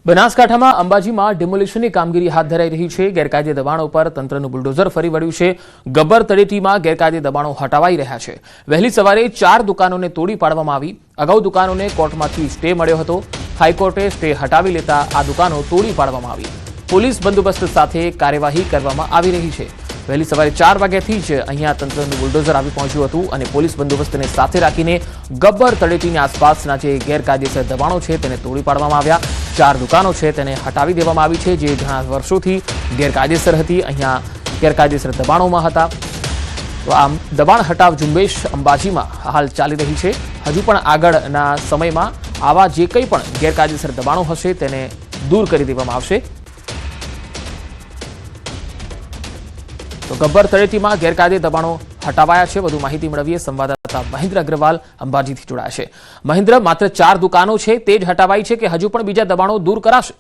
બનાસકાંઠામાં અંબાજીમાં ડિમોલિશનની કામગીરી હાથ ધરાઈ રહી છે। ગેરકાયદે દબાણો પર તંત્રનું બુલડોઝર ફરી વળ્યું છે। ગબ્બર તળેટીમાં ગેરકાયદે દબાણો હટાવાઈ રહ્યા છે। વહેલી સવારે 4 દુકાનોને તોડી પાડવામાં આવી। અગાઉ દુકાનોને કોર્ટમાંથી સ્ટે મળ્યો હતો। હાઈકોર્ટે સ્ટે હટાવી લેતા આ દુકાનો તોડી પાડવામાં આવી। પોલીસ બંદોબસ્ત સાથે કાર્યવાહી કરવામાં આવી રહી છે। વહેલી સવારે 4 વાગ્યાથી જ અહીંયા તંત્રનું બુલડોઝર આવી પહોંચ્યું હતું અને પોલીસ બંદોબસ્તને સાથે રાખીને ગબ્બર તળેટીની આસપાસના જે ગેરકાયદેસર દબાણો છે તેને તોડી પાડવામાં આવ્યા। 4 દુકાનો છે તેને હટાવી દેવામાં આવી છે, જે ઘણા વર્ષોથી ગેરકાયદેસર હતી, અહીંયા ગેરકાયદેસર દબાણોમાં હતા। તો આમ દબાણ હટાવ ઝુંબેશ અંબાજીમાં હાલ ચાલી રહી છે। હજુ પણ આગળના સમયમાં આવા જે કંઈ પણ ગેરકાયદેસર દબાણો હશે તેને દૂર કરી દેવામાં આવશે। તો ગબ્બર તળેટીમાં ગેરકાયદે દબાણો હટાવાયા છે। વધુ માહિતી મેળવીએ સંવાદદાતા મહેન્દ્ર અગ્રવાલ અંબાજીથી જોડાયા છે। મહેન્દ્ર, માત્ર 4 દુકાનો છે તે જ હટાવાઈ છે કે હજુ પણ બીજા દબાણો દૂર કરાશે?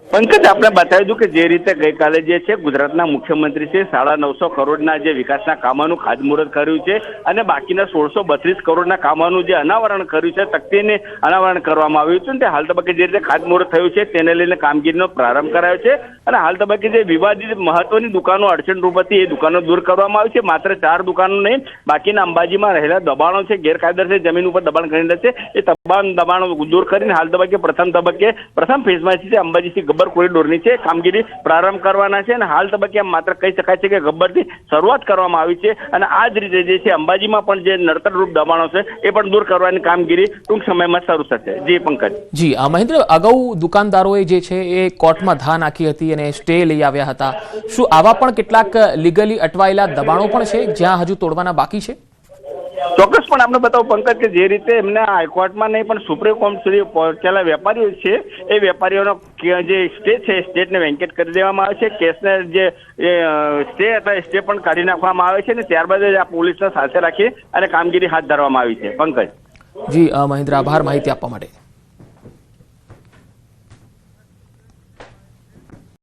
પંકજ, આપણે બતાવી દઉં કે જે રીતે ગઈકાલે જે છે ગુજરાતના મુખ્યમંત્રી છે 950 કરોડના જે વિકાસના કામોનું ખાતમુહૂર્ત કર્યું છે અને બાકીના 1632 કરોડના કામોનું જે અનાવરણ કર્યું છે, તકતીને અનાવરણ કરવામાં આવ્યું છે। તે હાલ તબક્કે જે રીતે ખાતમુહૂર્ત થયું છે તેને લઈને કામગીરીનો પ્રારંભ કરાયો છે અને હાલ તબક્કે જે વિવાદિત મહત્વની દુકાનો અડચણરૂપ હતી એ દુકાનો દૂર કરવામાં આવી છે। માત્ર 4 દુકાનો નહીં, બાકીના અંબાજીમાં રહેલા દબાણો છે, ગેરકાયદેસર જમીન ઉપર દબાણ કરી રહ્યા છે, એ તમામ દબાણો દૂર કરીને હાલ તબક્કે પ્રથમ ફેઝમાં છે અંબાજીથી ગબ્બર કોરિડોરની છે કામગીરી પ્રારંભ કરવાના છે અને હાલ તબક્કે માત્ર કહી શકાય છે કે ગબ્બરથી શરૂઆત કરવામાં આવી છે અને આ જ રીતે જે છે અંબાજીમાં પણ જે નડતરરૂપ દબાણો છે એ પણ દૂર કરવાની કામગીરી ટૂંક સમયમાં શરૂ થશે। જી પંકજ। જી મહેન્દ્ર, અગાઉ દુકાનદારોએ જે છે એ કોર્ટમાં ધા નાખી હતી અને સ્ટે લઈ આવ્યા હતા। શું આવા પણ કેટલાક લીગલી અટવાયેલા દબાણો પણ છે જ્યાં હજુ તોડવાના બાકી છે? ચોક્કસ, પણ આપણે બતાવું પંકજ કે જે રીતે એમને હાઈકોર્ટમાં નહીં પણ સુપ્રીમ કોર્ટ સુધી પહોંચેલા વેપારીઓ છે એ વેપારીઓનો જે સ્ટે છે સ્ટેટને વેકેટ કરી દેવામાં આવે છે। કેસને જે સ્ટે હતા સ્ટે પણ કાઢી નાખવામાં આવે છે અને ત્યારબાદ આ પોલીસને સાથે રાખી અને કામગીરી હાથ ધરવામાં આવી છે। પંકજ। જી મહેન્દ્ર, આભાર માહિતી આપવા માટે।